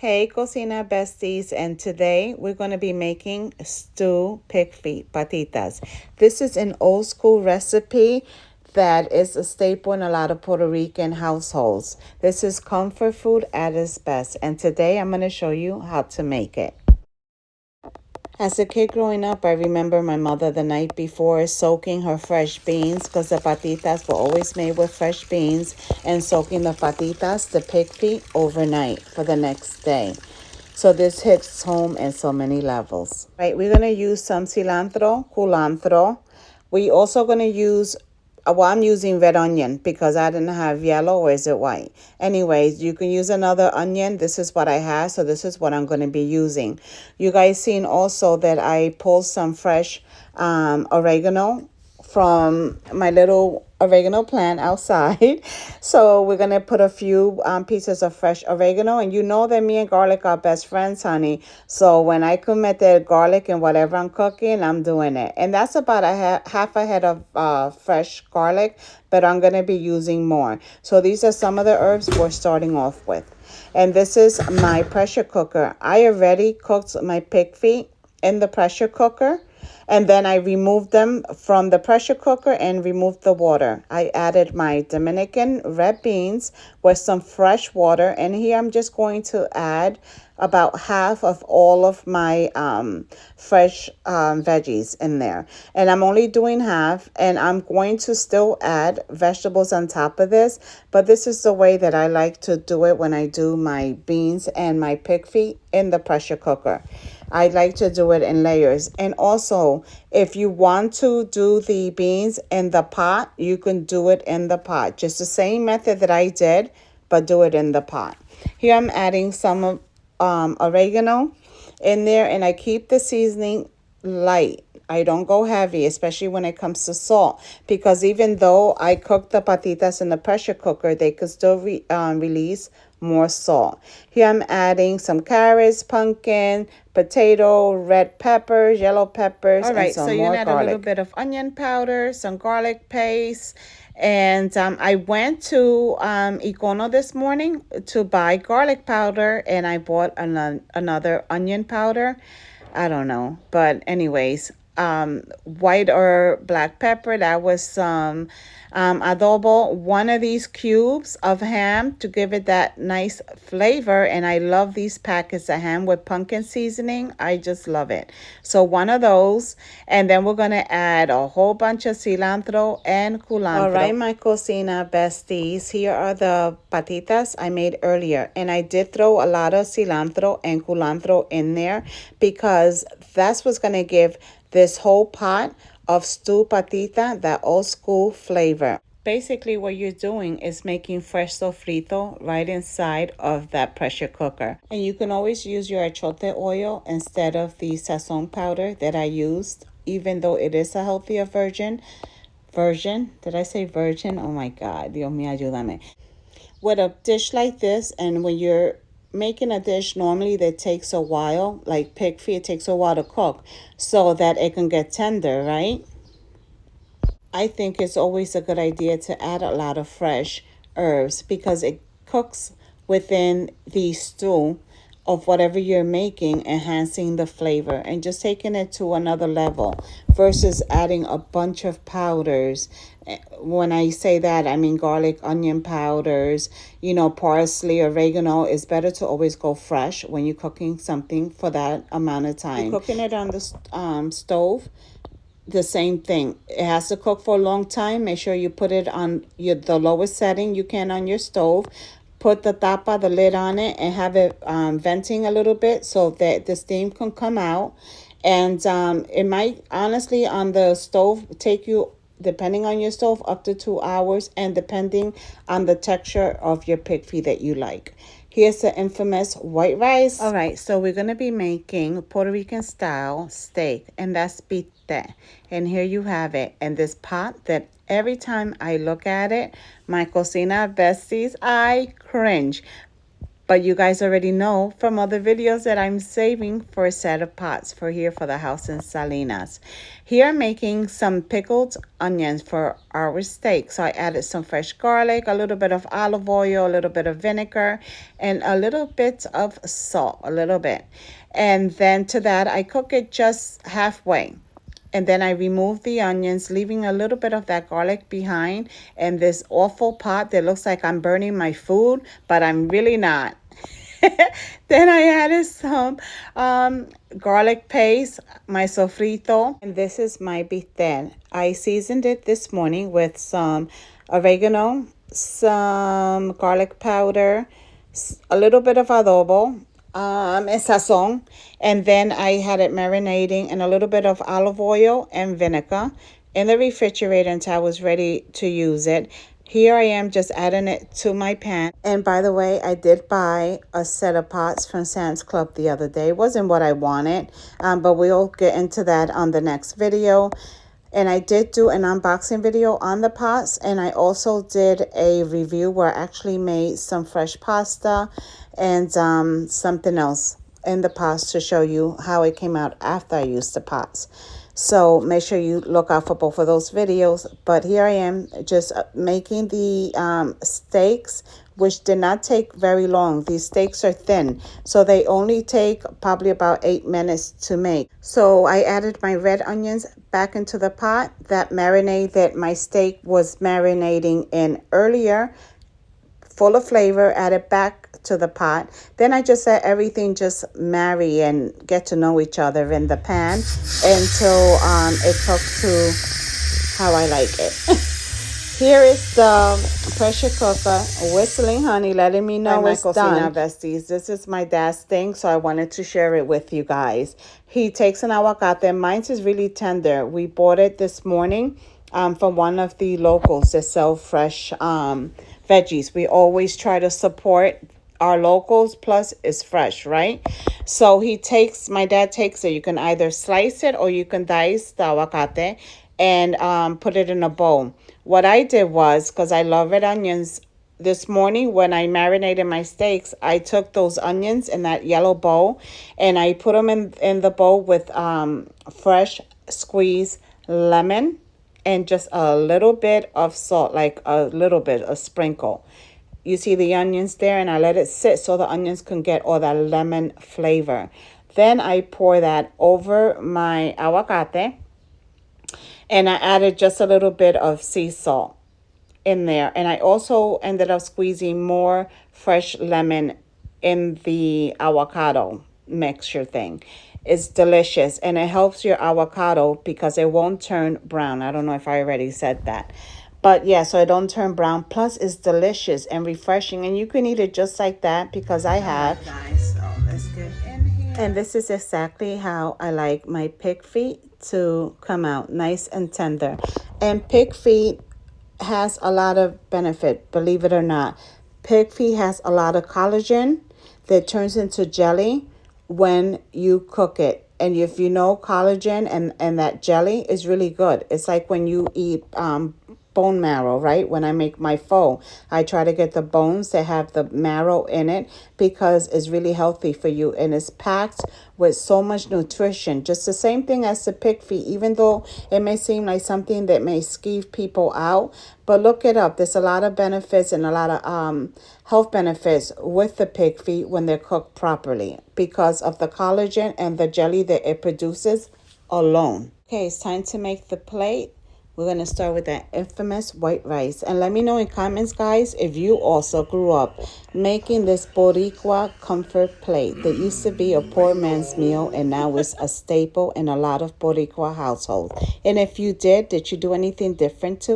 Hey, cocina besties, and today we're going to be making stew pig feet, patitas. This is an old school recipe that is a staple in a lot of Puerto Rican households. This is comfort food at its best, and today I'm going to show you how to make it. As a kid growing up, I remember my mother the night before soaking her fresh beans because the patitas were always made with fresh beans and soaking the patitas, the pig feet, overnight for the next day. So this hits home in so many levels. Right, we're going to use some cilantro, culantro. We also going to use well, I'm using red onion because I didn't have yellow, or is it white? Anyways, you can use another onion. This is what I have, so this is what I'm going to be using. You guys seen also that I pulled some fresh oregano from my little oregano plant outside. So we're going to put a few pieces of fresh oregano. And you know that me and garlic are best friends, honey. So when I commit the garlic and whatever I'm cooking, I'm doing it. And that's about half a head of fresh garlic, but I'm going to be using more. So these are some of the herbs we're starting off with. And this is my pressure cooker. I already cooked my pig feet in the pressure cooker. And then I removed them from the pressure cooker and removed the water. I added my Dominican red beans with some fresh water. And here I'm just going to add about half of all of my fresh veggies in there. And I'm only doing half. And I'm going to still add vegetables on top of this. But this is the way that I like to do it when I do my beans and my pig feet in the pressure cooker. I like to do it in layers. And also, if you want to do the beans in the pot, you can do it in the pot. Just the same method that I did, but do it in the pot. Here I'm adding some oregano in there, and I keep the seasoning light. I don't go heavy, especially when it comes to salt, because even though I cook the patitas in the pressure cooker, they could still release more salt. Here I'm adding some carrots, pumpkin, potato, red peppers, yellow peppers, and some more garlic. All right, so you add a little bit of onion powder, some garlic paste, and I went to Icono this morning to buy garlic powder, and I bought another onion powder. I don't know, but anyways, white or black pepper. That was some adobo. One of these cubes of ham to give it that nice flavor. And I love these packets of ham with pumpkin seasoning. I just love it. So one of those. And then we're going to add a whole bunch of cilantro and culantro. All right, my cocina besties. Here are the patitas I made earlier. And I did throw a lot of cilantro and culantro in there because that's what's going to give this whole pot of stew patita that old school flavor. Basically, what you're doing is making fresh sofrito right inside of that pressure cooker. And you can always use your achote oil instead of the sazon powder that I used, even though it is a healthier version. Did I say virgin? Oh my God, Dios mío, ayúdame. With a dish like this, and when you're making a dish normally that takes a while, like pig feet, it takes a while to cook so that it can get tender, right? I think it's always a good idea to add a lot of fresh herbs because it cooks within the stew of whatever you're making, enhancing the flavor and just taking it to another level versus adding a bunch of powders. When I say that, I mean garlic, onion powders, parsley, oregano. It's better to always go fresh when you're cooking something for that amount of time. You're cooking it on the stove, the same thing. It has to cook for a long time. Make sure you put it on the lowest setting you can on your stove. Put the tapa, the lid on it, and have it venting a little bit so that the steam can come out. And it might, honestly, on the stove, take you, depending on your stove, up to 2 hours, and depending on the texture of your pig feet that you like. Here's the infamous white rice. All right, so we're going to be making Puerto Rican-style steak, and that's Bistec. And here you have it. And this pot that every time I look at it, my cocina besties, I cringe. But you guys already know from other videos that I'm saving for a set of pots for here for the house in Salinas. Here I'm making some pickled onions for our steak. So I added some fresh garlic, a little bit of olive oil, a little bit of vinegar, and a little bit of salt, a little bit. And then to that, I cook it just halfway. And then I remove the onions, leaving a little bit of that garlic behind in this awful pot that looks like I'm burning my food, but I'm really not. Then I added some garlic paste, my sofrito. And this is my bistec. I seasoned it this morning with some oregano, some garlic powder, a little bit of adobo, and sazon, and then I had it marinating in a little bit of olive oil and vinegar in the refrigerator until I was ready to use it. Here I am just adding it to my pan. And by the way, I did buy a set of pots from Sam's Club the other day. It wasn't what I wanted, but we'll get into that on the next video. And I did do an unboxing video on the pots, and I also did a review where I actually made some fresh pasta and something else in the pots to show you how it came out after I used the pots. So make sure you look out for both of those videos. But here I am just making the steaks, which did not take very long. These steaks are thin, so they only take probably about 8 minutes to make. So I added my red onions back into the pot. That marinade that my steak was marinating in earlier, full of flavor, added back to the pot. Then I just let everything just marry and get to know each other in the pan until it cooks to how I like it. Here is the pressure cooker whistling, honey, letting me know it's done. Besties. This is my dad's thing, so I wanted to share it with you guys. He takes an avocado. Mine is really tender. We bought it this morning from one of the locals that sell fresh veggies. We always try to support our locals, plus it's fresh, right? So my dad takes it. You can either slice it or you can dice the avocado and put it in a bowl. What I did was, because I love red onions, this morning when I marinated my steaks, I took those onions in that yellow bowl and I put them in the bowl with fresh squeezed lemon and just a little bit of salt, like a little bit, a sprinkle. You see the onions there, and I let it sit so the onions can get all that lemon flavor. Then I pour that over my avocado, and I added just a little bit of sea salt in there. And I also ended up squeezing more fresh lemon in the avocado mixture thing. It's delicious, and it helps your avocado because it won't turn brown. I don't know if I already said that. But yeah, so it don't turn brown. Plus, it's delicious and refreshing. And you can eat it just like that because I have. Guys, so let's get in here. And this is exactly how I like my pig feet to come out. Nice and tender. And pig feet has a lot of benefit, believe it or not. Pig feet has a lot of collagen that turns into jelly when you cook it. And if you know collagen and that jelly is really good. It's like when you eat bone marrow, right? When I make my pho, I try to get the bones that have the marrow in it because it's really healthy for you and it's packed with so much nutrition. Just the same thing as the pig feet, even though it may seem like something that may skeeve people out, but look it up. There's a lot of benefits and a lot of health benefits with the pig feet when they're cooked properly because of the collagen and the jelly that it produces alone. Okay, it's time to make the plate. We're going to start with that infamous white rice. And let me know in comments, guys, if you also grew up making this Boricua comfort plate that used to be a poor man's meal and now is a staple in a lot of Boricua households. And if you did you do anything different too?